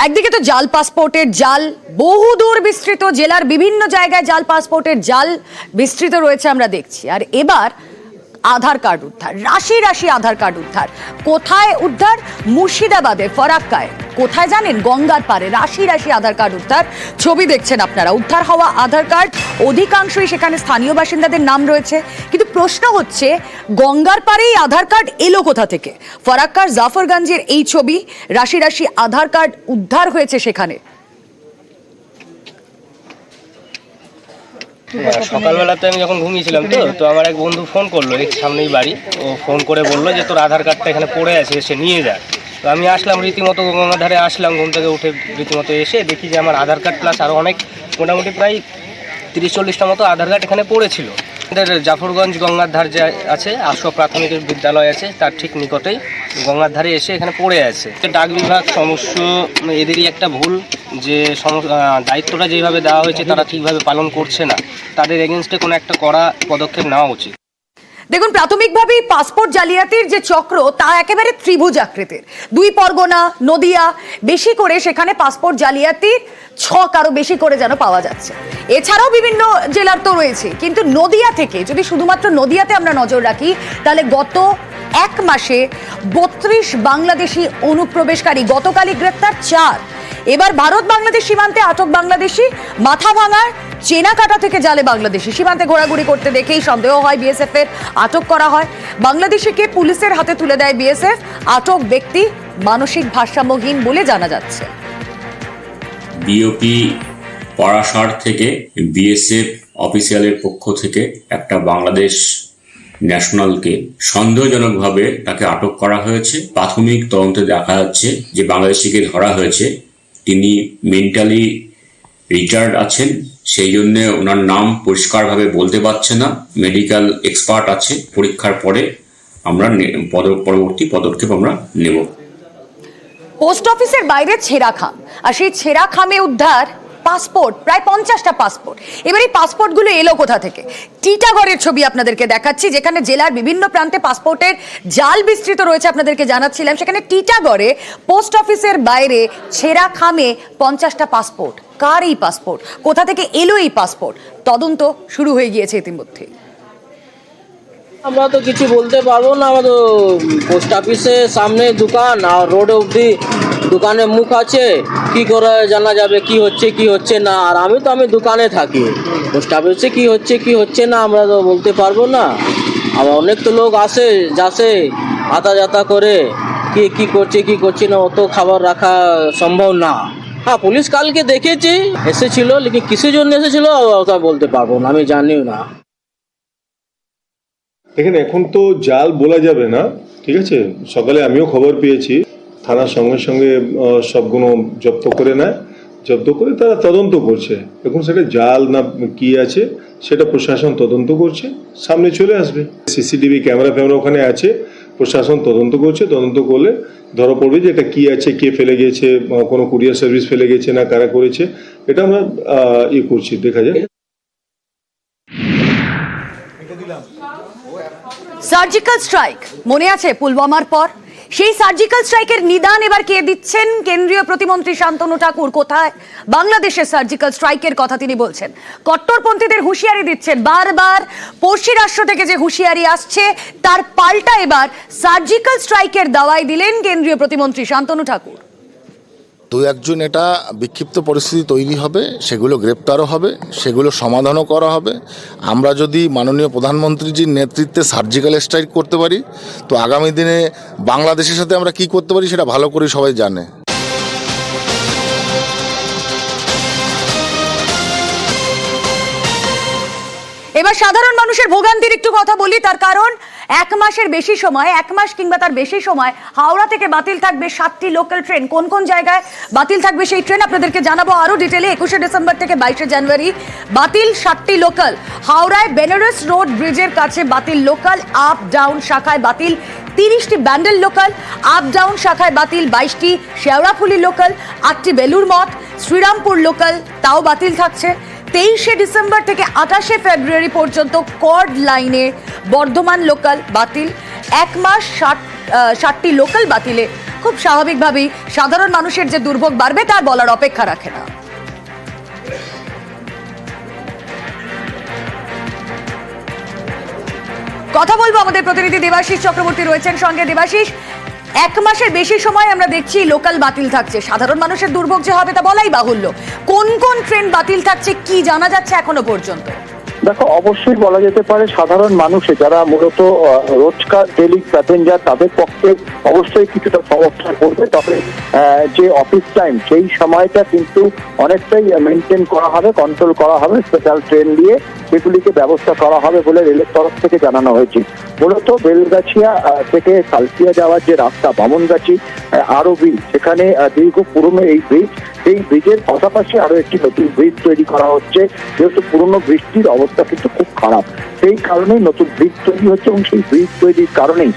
একদিকে তো জাল পাসপোর্টের জাল বহুদূর বিস্তৃত, জেলার বিভিন্ন জায়গায় জাল পাসপোর্টের জাল বিস্তৃত রয়েছে আমরা দেখছি। আর এবার আধার কার্ড উদ্ধার, রাশি রাশি আধার কার্ড উদ্ধার। কোথায় উদ্ধার? মুর্শিদাবাদে ফরাক্কায়। কোথায় জানেন? গঙ্গার পারে রাশি রাশি আধার কার্ড উদ্ধার। ছবি দেখছেন আপনারা। উদ্ধার হওয়া আধার কার্ড অধিকাংশই সেখানে স্থানীয় বাসিন্দাদের নাম রয়েছে, কিন্তু প্রশ্ন হচ্ছে গঙ্গার পারেই আধার কার্ড এলো কোথা থেকে? ফরাক্কার জাফরগঞ্জের এই ছবি, রাশি রাশি আধার কার্ড উদ্ধার হয়েছে সেখানে। সকালবেলাতে আমি যখন ঘুমিয়েছিলাম তো আমার এক বন্ধু ফোন করলো, এই সামনেই বাড়ি। ও ফোন করে বললো যে তোর আধার কার্ডটা এখানে পড়ে আছে, এসে নিয়ে যা। তো আমি আসলাম, রীতিমতো গঙ্গার ধারে আসলাম, ঘুম থেকে উঠে রীতিমতো এসে দেখি যে আমার আধার কার্ড প্লাস আরও অনেক মোটামুটি প্রায় 30-40টা মতো আধার কার্ড এখানে পড়েছিল। আমাদের জাফরগঞ্জ গঙ্গার ধার যে আছে, আশো প্রাথমিক বিদ্যালয় আছে, তার ঠিক নিকটেই গঙ্গার ধারে এসে এখানে পড়ে আছে। ডাক বিভাগ সমস্য, এদেরই একটা ভুল যে দায়িত্বটা যেভাবে দেওয়া হয়েছে তারা ঠিকভাবে পালন করছে না। তাদের এগেনস্টে কোনো একটা কড়া পদক্ষেপ নেওয়া উচিত। দেখুন, প্রাথমিকভাবেই পাসপোর্ট জালিয়াতির যে চক্র তা একেবারে ত্রিভুজ আকৃতির। দুই পরগনা, নদিয়া, বেশি করে সেখানে পাসপোর্ট জালিয়াতির ছক আরো বেশি করে যেন পাওয়া যাচ্ছে। এছাড়াও বিভিন্ন জেলার তো রয়েছে, কিন্তু নদিয়া থেকে যদি শুধুমাত্র নদিয়াতে আমরা নজর রাখি, তাহলে গত এক মাসে 32 বাংলাদেশি অনুপ্রবেশকারী, গতকালই গ্রেপ্তার 4। এবার ভারত বাংলাদেশ সীমান্তে আটক বাংলাদেশি, মাথা ভাঙার চেনাকাটা থেকে জালে বাংলাদেশি। সীমান্তে ঘোরাঘুরি করতে দেখেই সন্দেহ হয় বিএসএফ এর, আটক করা হয়। বাংলাদেশিকে পুলিশের হাতে তুলে দেয় বিএসএফ। আটক ব্যক্তি মানসিক ভারসাম্যহীন বলে জানা যাচ্ছে। বিওপি পরাশর থেকে বিএসএফ অফিসিয়ালের পক্ষ থেকে একটা বাংলাদেশ ন্যাশনালকে সন্দেহজনকভাবে তাকে আটক করা হয়েছে। প্রাথমিক তদন্তে দেখা যাচ্ছে যে বাংলাদেশিকে ধরা হয়েছে, তিনি মেন্টালি রিটার্ড আছেন, সেই জন্য ওনার নাম পরিষ্কারভাবে বলতে পারছে না। মেডিকেল এক্সপার্ট আছে, পরীক্ষার পরে আমরা পরবর্তী পদক্ষেপ আমরা নেব। পোস্ট অফিসের বাইরে ছেঁড়া খাম, আর সেই ছেঁড়া খামে উদ্ধার পাসপোর্ট, প্রায় 50টা পাসপোর্ট। এবার এই পাসপোর্টগুলো এলো কোথা থেকে? টিটাগড়ের ছবি আপনাদেরকে দেখাচ্ছি, যেখানে জেলার বিভিন্ন প্রান্তে পাসপোর্টের জাল বিস্তৃত রয়েছে। আপনাদেরকে জানাচ্ছিলাম সেখানে টিটাগড়ে পোস্ট অফিসের বাইরে ছেঁড়া খামে 50টা পাসপোর্ট। কার এই পাসপোর্ট? কোথা থেকে এলো এই পাসপোর্ট? তদন্ত শুরু হয়ে গিয়েছে ইতিমধ্যে। আমরা তো কিছু বলতে পারবো না, আমরা তো পোস্ট অফিসের সামনে দোকান আর রোড অবধি দোকানে মুখ আছে, কি করে জানা যাবে কি হচ্ছে না। আর আমি দোকানে থাকি, পোস্ট অফিসে কি হচ্ছে না আমরা তো বলতে পারবো না। আবার অনেক তো লোক আসে যাচ্ছে আতা করে, কি করছে না, অত খাবার রাখা সম্ভব না। হ্যাঁ, পুলিশ কালকে দেখেছি এসেছিল, লেকিন কিসের জন্য এসেছিল ওটা বলতে পারবো না, আমি জানিও না। এখানে এখন তো জাল বলা যাবে না, ঠিক আছে। সকালে আমিও খবর পেয়েছি, থানার সঙ্গে সঙ্গে সবগুলো জব্দ করে নেয়, জব্দ করে তারা তদন্ত করছে। এখন সেটা জাল না কি আছে সেটা প্রশাসন তদন্ত করছে, সামনে চলে আসবে। সিসিটিভি ক্যামেরা ওখানে আছে, প্রশাসন তদন্ত করছে। তদন্ত করলে ধরা পড়বে যে এটা কি আছে, কে ফেলে গিয়েছে, কোনো কুরিয়ার সার্ভিস ফেলে গেছে না কারা করেছে, এটা আমরা করছি, দেখা যায়। সার্জিক্যাল স্ট্রাইক মনে আছে পুলওয়ামার পর? সেই সার্জিক্যাল স্ট্রাইকের নিদান এবার কে দিচ্ছেন? কেন্দ্রীয় প্রতিমন্ত্রী শান্তনু ঠাকুর। কোথায় বাংলাদেশের সার্জিক্যাল স্ট্রাইকের কথা তিনি বলছেন, কট্টরপন্থীদের হুঁশিয়ারি দিচ্ছেন। বারবার পড়শি রাষ্ট্র থেকে যে হুঁশিয়ারি আসছে তার পাল্টা এবার সার্জিক্যাল স্ট্রাইকের দাওয়াই দিলেন কেন্দ্রীয় প্রতিমন্ত্রী শান্তনু ঠাকুর। দু একজন এটা বিক্ষিপ্ত পরিস্থিতি তৈরি হবে, সেগুলো গ্রেপ্তারও হবে, সেগুলো সমাধানও করা হবে। আমরা যদি মাননীয় প্রধানমন্ত্রীজির নেতৃত্বে সার্জিক্যাল স্ট্রাইক করতে পারি, তো আগামী দিনে বাংলাদেশের সাথে আমরা কি করতে পারি সেটা ভালো করে সবাই জানে। এবার সাধারণ মানুষের ভোগান্তির একটু কথা বলি, তার কারণ এক মাসের বেশি সময়, এক মাস কিংবা তার বেশি সময় হাওড়া থেকে বাতিল থাকবে 7টি লোকাল ট্রেন। কোন কোন জায়গায় বাতিল থাকবে সেই ট্রেন আপনাদেরকে জানাবো আরো ডিটেলে। 21শে ডিসেম্বর থেকে 22শে জানুয়ারি বাতিল 7টি লোকাল। হাওড়ায় বেনারস রোড ব্রিজের কাছে বাতিল লোকাল, আপ ডাউন শাখায় বাতিল 30টি ব্যান্ডেল লোকাল, আপ ডাউন শাখায় বাতিল 22টি শেওড়াফুলি লোকাল, 8টি বেলুর মঠ, শ্রীরামপুর লোকাল তাও বাতিল থাকছে। 23শে ডিসেম্বর থেকে 28শে ফেব্রুয়ারি পর্যন্ত কর্ড লাইনে বর্ধমান লোকাল বাতিল। এক মাস 60টি লোকাল বাতিলে খুব স্বাভাবিকভাবেই সাধারণ মানুষের যে দুর্ভোগ বাড়বে তার বলার অপেক্ষা রাখে না। কথা বলবো আমাদের প্রতিনিধি দেবাশিস চক্রবর্তী রয়েছেন সঙ্গে। দেবাশিস, 1 মাসের বেশি সময় আমরা দেখছি লোকাল বাতিল থাকছে, সাধারণ মানুষের দুর্ভোগ যে হবে তা বলাই বাহুল্য। কোন কোন ট্রেন বাতিল থাকছে, কি জানা যাচ্ছে এখনো পর্যন্ত? দেখো, অবশ্যই বলা যেতে পারে সাধারণ মানুষে যারা মূলত রোজকার ডেলি প্যাসেঞ্জার তাদের পক্ষে অবশ্যই কিছুটা সমস্যা পড়বে। তবে যে অফিস টাইম সেই সময়টা কিন্তু অনেকটাই মেনটেন করা হবে, কন্ট্রোল করা হবে, স্পেশাল ট্রেন দিয়ে সেগুলিকে ব্যবস্থা করা হবে বলে রেলের তরফ থেকে জানানো হয়েছে। মূলত বেলগাছিয়া থেকে সালকিয়া যাওয়ার যে রাস্তা বামনগাছি আরবি, সেখানে দীর্ঘ পুরনো এই ব্রিজ, সেই ব্রিজের পাশাপাশি আরো একটি নতুন ব্রিজ তৈরি করা হচ্ছে। যেহেতু পুরনো ব্রিজটির অবস্থা কিন্তু খুব খারাপ, সেই কারণেই নতুন ব্রিজ তৈরি হচ্ছে এবং সেই ব্রিজ তৈরির কারণেই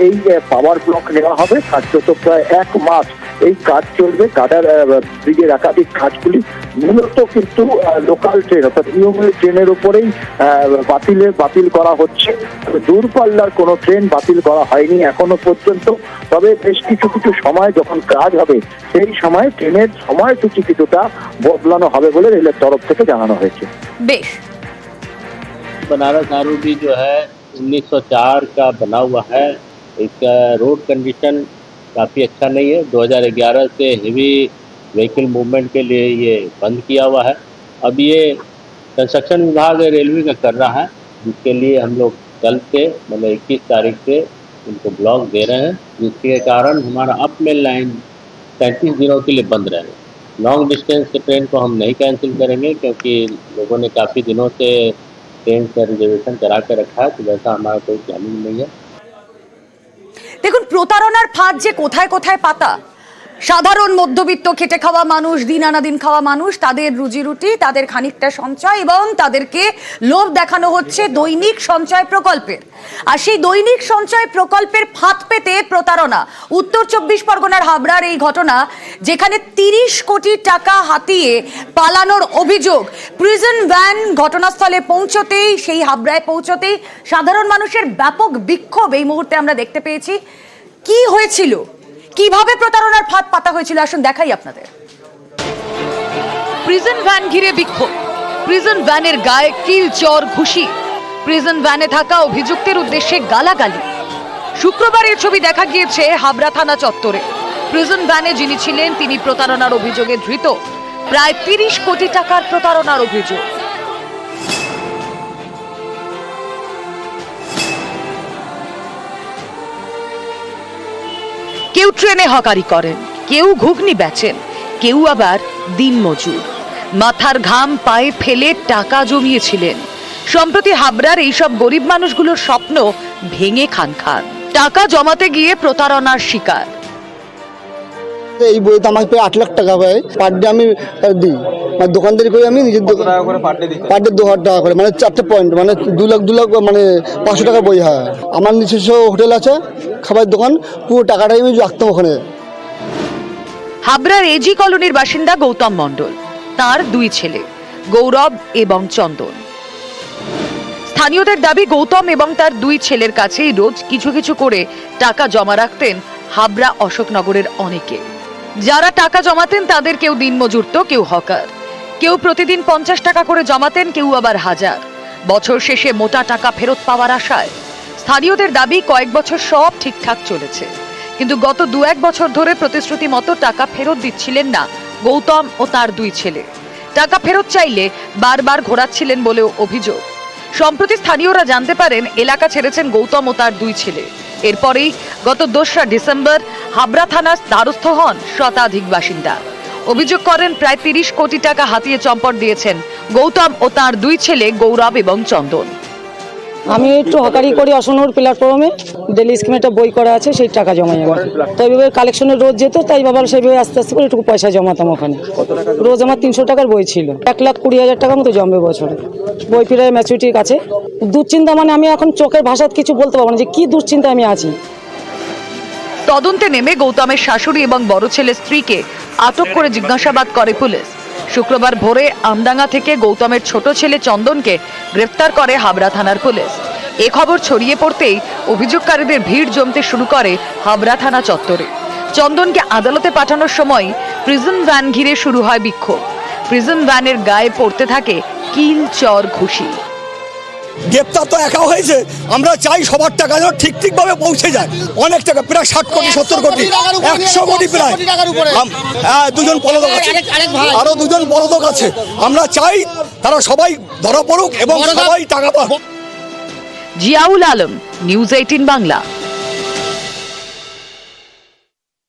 এই পাওয়ার ব্লক নেওয়া হবে। কার্যত প্রায় 1 মাস এই কাজ চলবে। কাটার ব্রিজের একাধিক কাজগুলি মূলত কিন্তু লোকাল ট্রেন অর্থাৎ নিয়মের ট্রেনের উপরেই বাতিল করা হচ্ছে। দূরপাল্লার কোনো ট্রেন বাতিল করা হয়নি এখনো পর্যন্ত। তবে বেশ কিছু সময় যখন কাজ হবে সেই সময় ট্রেনের সময়সূচি কিছুটা বদলানো হবে বলে রেলের তরফ থেকে জানানো হয়েছে। বেশ, बनारस आरओबी जो है 1904 का बना हुआ है। इसका रोड कंडीशन काफ़ी अच्छा नहीं है। 2011 से हेवी व्हीकल मूवमेंट के लिए ये बंद किया हुआ है। अब ये कंस्ट्रक्शन विभाग रेलवे का कर रहा है, जिसके लिए हम लोग कल से मतलब 21 तारीख से इनको ब्लॉक दे रहे हैं, जिसके कारण हमारा अप मेल लाइन 37 दिनों के लिए बंद रहेगा। लॉन्ग डिस्टेंस के ट्रेन को हम नहीं कैंसिल करेंगे, क्योंकि लोगों ने काफ़ी दिनों से ट्रेन का रिजर्वेशन करा के रखा है, तो वैसा हमारा कोई प्लानिंग नहीं है। দেখুন প্রতারণার ফাঁদ যে কোথায় কোথায় পাতা। সাধারণ মধ্যবিত্ত খেটে খাওয়া মানুষ, দিন আনা দিন খাওয়া মানুষ, তাদের রুজি রুটি, তাদের খানিকটা সঞ্চয় এবং তাদেরকে লোভ দেখানো হচ্ছে দৈনিক সঞ্চয় প্রকল্পের। আর সেই দৈনিক সঞ্চয় প্রকল্পের ফাঁদ পেতে প্রতারণা। উত্তর 24 পরগনার হাবড়ার এই ঘটনা, যেখানে 30 কোটি টাকা হাতিয়ে পালানোর অভিযোগ। প্রিজন ভ্যান ঘটনাস্থলে পৌঁছতেই, সেই হাবড়ায় পৌঁছতেই সাধারণ মানুষের ব্যাপক বিক্ষোভ এই মুহূর্তে আমরা দেখতে পেয়েছি। কি হয়েছিল, কিভাবে প্রতারণার ফাঁদ পাতা হয়েছিল, আসুন দেখাই আপনাদের। প্রিজন ভ্যান ঘিরে বিক্ষোভ, প্রিজন ভ্যানের গায়ে কিল, চর, ঘুষি, প্রিজন ভ্যানে থাকা অভিযুক্তের উদ্দেশ্যে গালাগালি। শুক্রবার এই ছবি দেখা গিয়েছে হাবড়া থানা চত্বরে। প্রিজন ভ্যানে যিনি ছিলেন তিনি প্রতারণার অভিযোগে ধৃত। প্রায় 30 কোটি টাকার প্রতারণার অভিযোগ। কেউ ট্রেনে হকারি করেন, কেউ ঘুগনি বেচেন, কেউ আবার দিনমজুর। মাথার ঘাম পায়ে ফেলে টাকা জমিয়েছিলেন। সম্প্রতি হাবড়ার এইসব গরিব মানুষগুলোর স্বপ্ন ভেঙে খান। টাকা জমাতে গিয়ে প্রতারণার শিকার। এই বইতে আমাকে প্রায় 8 লাখ টাকা পাই পার ডে আমি দিই। মানে দোকানদারি করি আমি নিজের দোকান পার ডে 2,000 টাকা করে, মানে 4টে পয়েন্ট, মানে 2 লাখ মানে 500 টাকা বই হয়। আমার নিজস্ব হোটেল আছে, খাবার দোকান, পুরো টাকাটাই আমি রাখতাম ওখানে। হাবড়ার এজি কলোনির বাসিন্দা গৌতম মণ্ডল, তার 2 ছেলে গৌরব এবং চন্দন। স্থানীয়দের দাবি গৌতম এবং তার 2 ছেলের কাছেই রোজ কিছু করে টাকা জমা রাখতেন হাবড়া অশোকনগরের অনেকে। যারা টাকা জমাতেন তাদের কেউ দিনমজুর তো কেউ হকার। কেউ প্রতিদিন 50 টাকা করে জমাতেন, কেউ আবার 1000। বছর শেষে মোটা টাকা ফেরত পাওয়ার আশায়। স্থানীয়দের দাবি কয়েক বছর সব ঠিকঠাক চলেছে, কিন্তু গত 2-1 বছর ধরে প্রতিশ্রুতি মতো টাকা ফেরত দিচ্ছিলেন না গৌতম ও তার 2 ছেলে। টাকা ফেরত চাইলে বারবার ঘোরাচ্ছিলেন বলেও অভিযোগ। সম্প্রতি স্থানীয়রা জানতে পারেন এলাকা ছেড়েছেন গৌতম ও তার 2 ছেলে। এরপরেই গত 2রা ডিসেম্বর হাবড়া থানার দ্বারস্থ হন শতাধিক বাসিন্দা। অভিযোগ করেন প্রায় 30 কোটি টাকা হাতিয়ে চম্পট দিয়েছেন গৌতম ও তার 2 ছেলে গৌরব এবং চন্দন। আমি একটু হকারি করি অশোকনগর প্ল্যাটফর্মে, ডেলি স্কিমে একটা বই করা আছে, সেই টাকা জমাই আমার। তো এইভাবে কালেকশনের রোজ যেত, তাই বাবার সেইভাবে আস্তে আস্তে করে একটু পয়সা জমাতাম ওখানে। রোজ আমার 300 টাকার বই ছিল, 1,20,000 টাকার মতো জমবে বছরে। বই ফিরে ম্যাচুরিটির কাছে। দুশ্চিন্তা মানে আমি এখন চোখের ভাষায় কিছু বলতে পারবো না যে কি দুশ্চিন্তা আমি আছি। তদন্তে নেমে গৌতমের শাশুড়ি এবং বড় ছেলের স্ত্রীকে আটক করে জিজ্ঞাসাবাদ করে পুলিশ। শুক্রবার ভোরে আমডাঙ্গা থেকে গৌতমের ছোট ছেলে চন্দনকে গ্রেফতার করে হাবড়া থানার পুলিশ। এ খবর ছড়িয়ে পড়তেই অভিযোগকারীদের ভিড় জমতে শুরু করে হাবড়া থানা চত্বরে। চন্দনকে আদালতে পাঠানোর সময় প্রিজন ভ্যান ঘিরে শুরু হয় বিক্ষোভ। প্রিজন ভ্যানের গায়ে পড়তে থাকে কিল, চর, ঘুষি। গ্রেপ্তার তো একা হয়েছে, আমরা চাই সবার টাকা যেন ঠিকভাবে পৌঁছে যায়। অনেক টাকা, প্রায় 60 কোটি 70 কোটি 100 কোটি প্রায়। হ্যাঁ, দুজন পলাতক আছে, আরো দুজন পলাতক আছে। আমরা চাই তারা সবাই ধরা পড়ুক এবং সবাই টাকা পাক। জিয়াউল আলম, নিউজ 18 বাংলা।